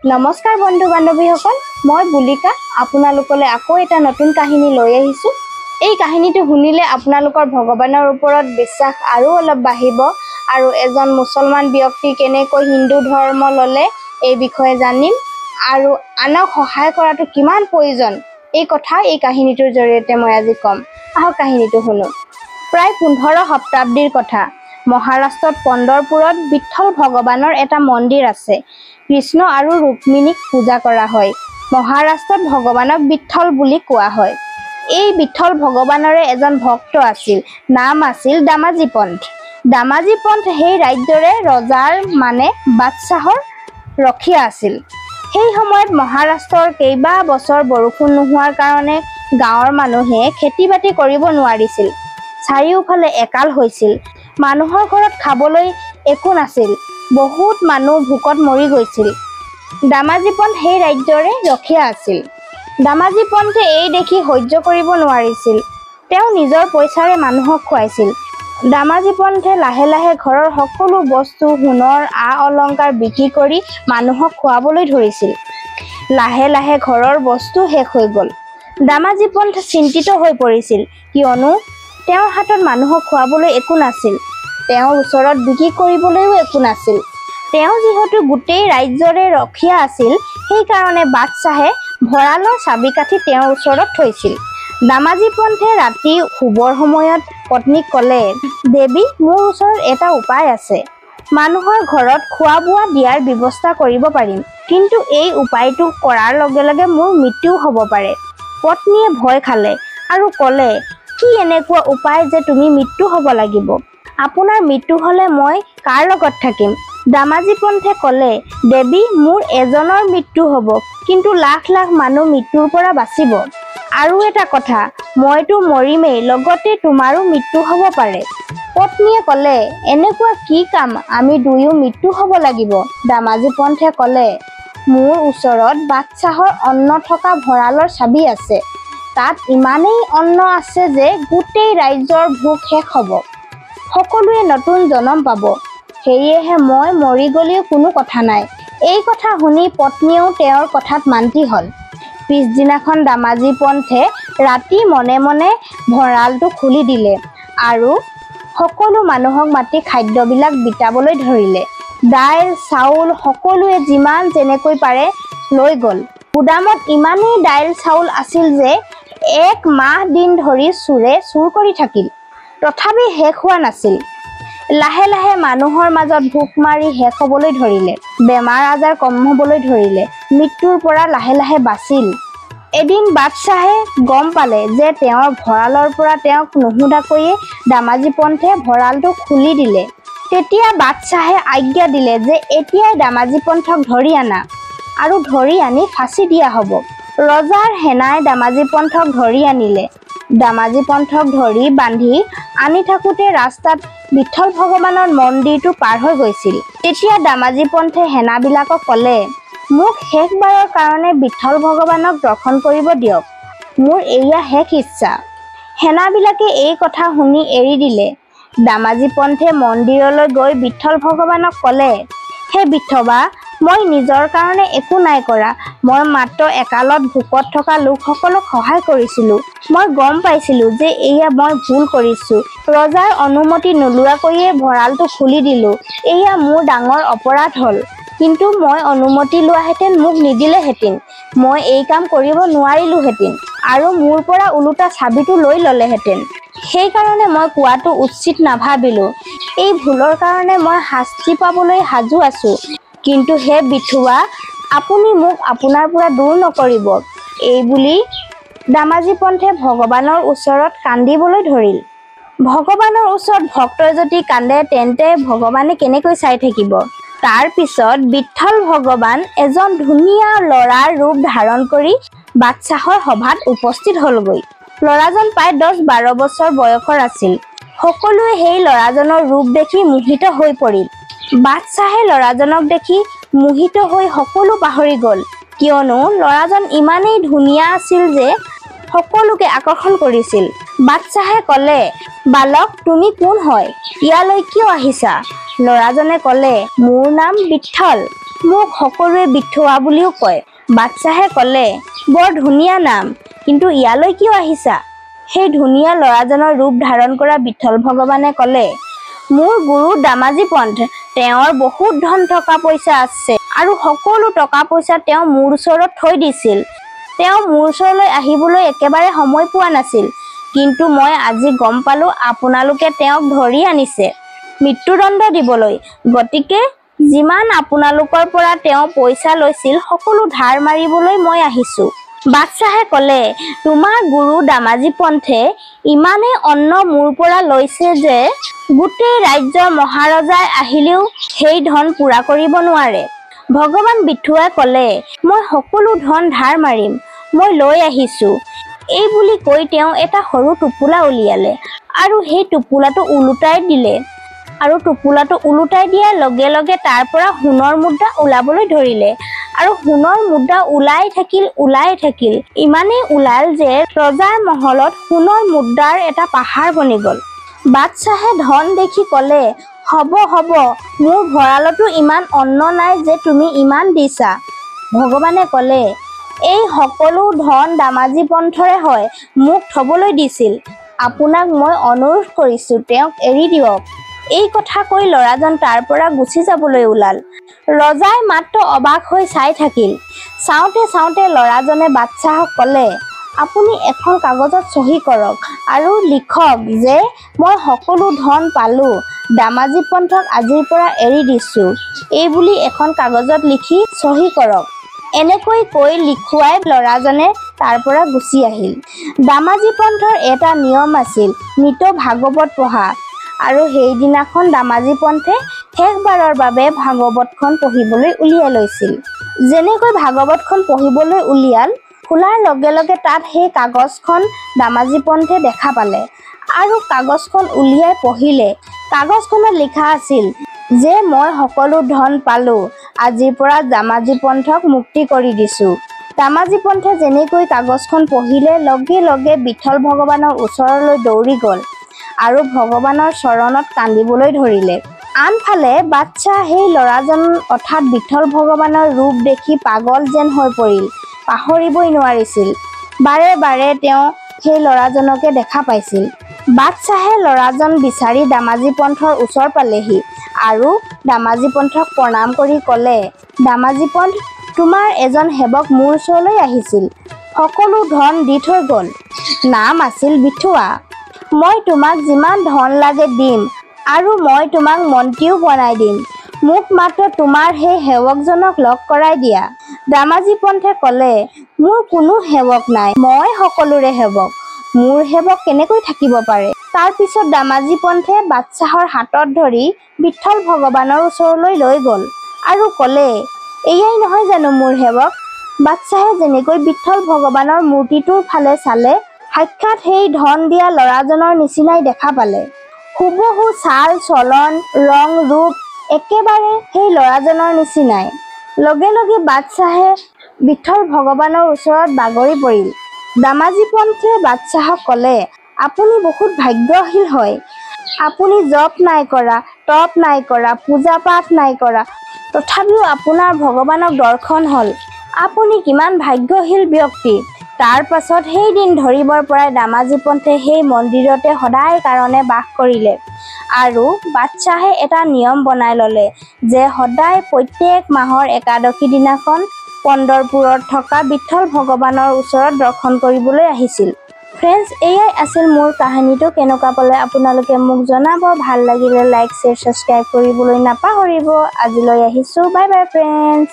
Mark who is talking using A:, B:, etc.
A: নমস্কাৰ বন্ধু বান্ধৱীসকল, মই বুলিকা আপোনালোকলৈ আকৌ এটা নতুন কাহিনী লৈ আহিছোঁ। এই কাহিনীটো শুনিলে আপোনালোকৰ ভগৱানৰ ওপৰত বিশ্বাস আৰু অলপ বাঢ়িব আৰু এজন মুছলমান ব্যক্তি কেনেকৈ হিন্দু ধৰ্ম ল'লে এই বিষয়ে জানিম আৰু আনক সহায় কৰাটো কিমান প্ৰয়োজন এই কথা এই কাহিনীটোৰ জৰিয়তে মই আজি ক'ম। আহক কাহিনীটো শুনো। প্ৰায় 15 শতাব্দীৰ কথা। মহাৰাষ্ট্ৰত পণ্ডৰপুৰত বিঠ্ঠল ভগৱানৰ এটা মন্দিৰ আছে। কৃষ্ণ আৰু ৰুক্মিণীক পূজা কৰা হয়। মহাৰাষ্ট্ৰত ভগৱানক বিঠ্ঠল বুলি কোৱা হয়। এই বিঠ্ঠল ভগৱানৰে এজন ভক্ত আছিল, নাম আছিল দামাজী পন্থ। দামাজী পন্থ সেই ৰাজ্যৰে ৰজাৰ মানে বাদশ্বাহৰ ৰখীয়া আছিল। সেই সময়ত মহাৰাষ্ট্ৰৰ কেইবা বছৰ বৰষুণ নোহোৱাৰ কাৰণে গাঁৱৰ মানুহে খেতি-বাতি কৰিব নোৱাৰিছিল। চাৰিওফালে একাল হৈছিল। মানুহৰ ঘৰত খাবলৈ একো নাছিল। বহুত মানুহ ভোকত মৰি গৈছিল। দামাজী পন্থ সেই ৰাজ্যৰে ৰখীয়া আছিল। দামাজী পন্থে এই দেখি সহ্য কৰিব নোৱাৰিছিল। তেওঁ নিজৰ পইচাৰে মানুহক খুৱাইছিল। দামাজী পন্থে লাহে লাহে ঘৰৰ সকলো বস্তু, সোণৰ আ-অলংকাৰ বিক্ৰী কৰি মানুহক খুৱাবলৈ ধৰিছিল। লাহে লাহে ঘৰৰ বস্তু শেষ হৈ গ'ল। দামাজী পন্থ চিন্তিত হৈ পৰিছিল, কিয়নো তেওঁৰ হাতত মানুহক খুৱাবলৈ একো নাছিল। তেওঁৰ ওচৰত বিক্ৰী কৰিবলৈও একো নাছিল। তেওঁ যিহেতু গোটেই ৰাজ্যৰে ৰখীয়া আছিল, সেইকাৰণে বাদশ্বাহে ভঁৰালৰ চাবিকাঠি তেওঁৰ ওচৰত থৈছিল। দামাজী পন্থে ৰাতি শুবৰ সময়ত পত্নীক ক'লে, দেৱী, মোৰ ওচৰত এটা উপায় আছে। মানুহৰ ঘৰত খোৱা-বোৱা দিয়াৰ ব্যৱস্থা কৰিব পাৰিম, কিন্তু এই উপায়টো কৰাৰ লগে লগে মোৰ মৃত্যুও হ'ব পাৰে। পত্নীয়ে ভয় খালে আৰু ক'লে, কি এনেকুৱা উপায় যে তুমি মৃত্যু হ'ব লাগিব? আপোনাৰ মৃত্যু হ'লে মই কাৰ লগত থাকিম? দামাজী পন্থে ক'লে, দেৱী, মোৰ এজনৰ মৃত্যু হ'ব, কিন্তু লাখ লাখ মানুহ মৃত্যুৰ পৰা বাচিব। আৰু এটা কথা, মইতো মৰিমেই, লগতে তোমাৰো মৃত্যু হ'ব পাৰে। পত্নীয়ে ক'লে, এনেকুৱা কি কাম, আমি দুয়ো মৃত্যু হ'ব লাগিব? দামাজী পন্থে ক'লে, মোৰ ওচৰত বাদশ্বাহৰ অন্ন থকা ভঁৰালৰ চাবি আছে। তাত ইমানেই অন্ন আছে যে গোটেই ৰাজ্যৰ ভোক শেষ হ'ব। সকলোৱে নতুন জনম পাব। সেয়েহে মই মৰি গ'লেও কোনো কথা নাই। এই কথা শুনি পত্নীয়েও তেওঁৰ কথাত মান্তি হ'ল। পিছদিনাখন দামাজী পন্থে ৰাতি মনে মনে ভঁৰালটো খুলি দিলে আৰু সকলো মানুহক মাতি খাদ্যবিলাক বিতাবলৈ ধৰিলে। দাইল, চাউল সকলোৱে যিমান যেনেকৈ পাৰে লৈ গ'ল। গুদামত ইমানেই দাইল চাউল আছিল যে 1 মাহ দিন ধৰি চোৰে চুৰ কৰি থাকিল, তথাপি শেষ হোৱা নাছিল। লাহে লাহে মানুহৰ মাজত ভোকমাৰি শেষ হ'বলৈ ধৰিলে। বেমাৰ-আজাৰ কম হ'বলৈ ধৰিলে। মৃত্যুৰ পৰা লাহে লাহে বাচিল। এদিন বাদশ্বাহে গম পালে যে তেওঁৰ ভঁৰালৰ পৰা তেওঁক নুসুধাকৈয়ে দামাজী পন্থে ভঁৰালটো খুলি দিলে। তেতিয়া বাদশ্বাহে আজ্ঞা দিলে যে এতিয়াই দামাজী পন্থক ধৰি আনা আৰু ধৰি আনি ফাঁচি দিয়া হ'ব। ৰজাৰ সেনাই দামাজী পন্থক ধৰি আনিলে। দামাজী পন্থক ধৰি বান্ধি আনি থাকোঁতে ৰাস্তাত বিঠ্ঠল ভগৱানৰ মন্দিৰটো পাৰ হৈ গৈছিল। তেতিয়া দামাজী পন্থে সেনাবিলাকক ক'লে, মোক শেষবাৰৰ কাৰণে বিঠ্ঠল ভগৱানক দৰ্শন কৰিব দিয়ক। মোৰ এয়া শেষ ইচ্ছা। সেনাবিলাকে এই কথা শুনি এৰি দিলে। দামাজী পন্থে মন্দিৰলৈ গৈ বিঠ্ঠল ভগৱানক ক'লে, হে বিঠ্ঠবা, মই নিজৰ কাৰণে একো নাই কৰা। মই মাত্ৰ একালত ভোকত থকা লোকসকলক সহায় কৰিছিলোঁ। মই গম পাইছিলোঁ যে এয়া মই ভুল কৰিছোঁ। ৰজাৰ অনুমতি নোলোৱাকৈয়ে ভঁৰালটো খুলি দিলোঁ। এয়া মোৰ ডাঙৰ অপৰাধ হ'ল। কিন্তু মই অনুমতি লোৱাহেঁতেন মোক নিদিলেহেঁতেন। মই এই কাম কৰিব নোৱাৰিলোঁহেঁতেন আৰু মোৰ পৰা ওলোটা চাবিটো লৈ ল'লেহেঁতেন। সেইকাৰণে মই কোৱাটো উচিত নাভাবিলোঁ। এই ভুলৰ কাৰণে মই শাস্তি পাবলৈ সাজু আছোঁ। কিন্তু হে বিঠোৱা, আপুনি মোক আপোনাৰ পৰা দূৰ নকৰিব। এই বুলি দামাজী পন্থে ভগৱানৰ ওচৰত কান্দিবলৈ ধৰিল। ভগৱানৰ ওচৰত ভক্তই যদি কান্দে তেন্তে ভগৱানে কেনেকৈ চাই থাকিব? তাৰ পিছত বিঠ্ঠল ভগৱান এজন ধুনীয়া ল'ৰাৰ ৰূপ ধাৰণ কৰি বাদশ্বাহৰ সভাত উপস্থিত হ'লগৈ। ল'ৰাজন প্ৰায় 10-12 বছৰ বয়সৰ আছিল। সকলোৱে সেই ল'ৰাজনৰ ৰূপ দেখি মোহিত হৈ পৰিল। বাদশ্বাহে ল'ৰাজনক দেখি মোহিত হৈ সকলো পাহৰি গ'ল, কিয়নো ল'ৰাজন ইমানেই ধুনীয়া আছিল যে সকলোকে আকৰ্ষণ কৰিছিল। বাদশ্বাহে ক'লে, বালক, তুমি কোন হয়? ইয়ালৈ কিয় আহিছা? ল'ৰাজনে ক'লে, মোৰ নাম বিঠ্ঠল। মোক সকলোৱে বিথোৱা বুলিও কয়। বাদশ্বাহে ক'লে, বৰ ধুনীয়া নাম, কিন্তু ইয়ালৈ কিয় আহিছা? সেই ধুনীয়া ল'ৰাজনৰ ৰূপ ধাৰণ কৰা বিঠল ভগৱানে ক'লে, মোৰ গুৰু দামাজী পন্থ, তেওঁৰ বহুত ধন টকা পইচা আছে আৰু সকলো টকা পইচা তেওঁ মোৰ ওচৰত থৈ দিছিল। তেওঁ মোৰ ওচৰলৈ আহিবলৈ একেবাৰে সময় পোৱা নাছিল, কিন্তু মই আজি গম পালো আপোনালোকে তেওঁক ধৰি আনিছে মৃত্যুদণ্ড দিবলৈ। গতিকে যিমান আপোনালোকৰ পৰা তেওঁ পইচা লৈছিল সকলো ধাৰ মাৰিবলৈ মই আহিছো। বাদশ্বাহে ক'লে, তোমাৰ গুৰু দামাজী পন্থে ইমানেই অন্ন মোৰ পৰা লৈছে যে গোটেই ৰাজ্যৰ মহাৰজাই আহিলেও সেই ধন পূৰা কৰিব নোৱাৰে। ভগৱান বিথোৱাই ক'লে, মই সকলো ধন ধাৰ মাৰিম, মই লৈ আহিছো। এই বুলি কৈ তেওঁ এটা সৰু টোপোলা উলিয়ালে আৰু সেই টোপোলাটো ওলোটাই দিলে। আৰু টোপোলাটো ওলোটাই দিয়াৰ লগে লগে তাৰ পৰা সোণৰ মুদ্ৰা ওলাবলৈ ধৰিলে আৰু সোণৰ মুদ্ৰা ওলাই থাকিল। ইমানেই ওলাল যে ৰজাৰ মহলত সোণৰ মুদ্ৰাৰ এটা পাহাৰ বনি গ'ল। বাদশ্বাহে ধন দেখি ক'লে, হ'ব, মোৰ ভঁৰালতো ইমান অন্ন নাই যে তুমি ইমান দিছা। ভগৱানে ক'লে, এই সকলো ধন দামাজী পন্থৰে হয়, মোক থবলৈ দিছিল। আপোনাক মই অনুৰোধ কৰিছো, তেওঁক এৰি দিয়ক। এই কথা কৈ ল'ৰাজন তাৰ পৰা গুচি যাবলৈ ওলাল। ৰজাই মাত্ৰ অবাক হৈ চাই থাকিল। চাওঁতে ল'ৰাজনে বাদশ্বাহক ক'লে, আপুনি এখন কাগজত চহী কৰক আৰু লিখক যে মই সকলো ধন পালো, দামাজী পন্থক আজিৰ পৰা এৰি দিছো, এই বুলি এখন কাগজত লিখি চহী কৰক। এনেকৈ কৈ লিখুৱাই ল'ৰাজনে তাৰ পৰা গুচি আহিল। দামাজী পন্থৰ এটা নিয়ম আছিল, নিত ভাগৱত পঢ়া, আৰু সেইদিনাখন দামাজী পন্থে শেষবাৰৰ বাবে ভাগৱতখন পঢ়িবলৈ উলিয়াই লৈছিল। যেনেকৈ ভাগৱতখন পঢ়িবলৈ উলিয়াল, খোলাৰ লগে লগে তাত সেই কাগজখন দামাজী পন্থে দেখা পালে আৰু কাগজখন উলিয়াই পঢ়িলে। কাগজখনত লিখা আছিল যে মই সকলো ধন পালো, আজিৰ পৰা দামাজী পন্থক মুক্তি কৰি দিছো। দামাজী পন্থে যেনেকৈ কাগজখন পঢ়িলে, লগে লগে বিঠল ভগৱানৰ ওচৰলৈ দৌৰি গ'ল আৰু ভগৱানৰ চৰণত কান্দিবলৈ ধৰিলে। আনফালে বাদশ্বাহ সেই ল'ৰাজন অৰ্থাৎ বিঠল ভগৱানৰ ৰূপ দেখি পাগল যেন হৈ পৰিল, পাহৰিবই নোৱাৰিছিল। বাৰে বাৰে তেওঁ সেই ল'ৰাজনকে দেখা পাইছিল। বাদশ্বাহে ল'ৰাজন বিচাৰি দামাজী পন্থৰ ওচৰ পালেহি আৰু দামাজী পন্থক প্ৰণাম কৰি ক'লে, দামাজী পন্থ, তোমাৰ এজন সেৱক মোৰ ওচৰলৈ আহিছিল, সকলো ধন দি থৈ গ'ল। নাম আছিল বিথোৱা। মই তোমাক যিমান ধন লাগে দিম আৰু মই তোমাক মন্ত্ৰীও বনাই দিম। মোক মাত্ৰ তোমাৰ সেই সেৱকজনক লগ কৰাই দিয়া। দামাজী পন্থে ক'লে, মোৰ কোনো সেৱক নাই, মই সকলোৰে সেৱক, মোৰ সেৱক কেনেকৈ থাকিব পাৰে? তাৰ পিছত দামাজী পন্থে বাদশ্বাহৰ হাতত ধৰি বিঠল ভগৱানৰ ওচৰলৈ লৈ গ'ল আৰু ক'লে, এয়াই নহয় জানো মোৰ সেৱক? বাদশ্বাহে যেনেকৈ বিঠল ভগৱানৰ মূৰ্তিটোৰ ফালে চালে, সাক্ষাৎ সেই ধন দিয়া ল'ৰাজনৰ নিচিনাই দেখা পালে। হুবহু চাল চলন, ৰং ৰূপ একেবাৰে সেই ল'ৰাজনৰ নিচিনাই। লগে লগে বাদশ্বাহে বিঠল ভগৱানৰ ওচৰত বাগৰি পৰিল। দামাজী পন্থে বাদশ্বাহক ক'লে, আপুনি বহুত ভাগ্যশীল হয়। আপুনি জপ নাই কৰা, তপ নাই কৰা, পূজা পাঠ নাই কৰা, তথাপিও আপোনাৰ ভগৱানক দৰ্শন হ'ল। আপুনি কিমান ভাগ্যশীল ব্যক্তি। তাৰ পাছত সেই দিন ধৰিবৰ পৰাই দামাজী পন্থে সেই মন্দিৰতে সদায় কাৰণে বাস কৰিলে আৰু বাদশ্বাহে এটা নিয়ম বনাই ল'লে যে সদায় প্ৰত্যেক মাহৰ একাদশী দিনাখন পন্দৰপুৰত থকা বিঠল ভগৱানৰ ওচৰত দৰ্শন কৰিবলৈ আহিছিল। ফ্ৰেণ্ডছ, এয়াই আছিল মোৰ কাহিনীটো। কেনেকুৱা পালে আপোনালোকে মোক জনাব। ভাল লাগিলে লাইক, শ্বেয়াৰ, ছাবস্ক্ৰাইব কৰিবলৈ নাপাহৰিব। আজিলৈ আহিছোঁ, বাই বাই ফ্ৰেণ্ডছ।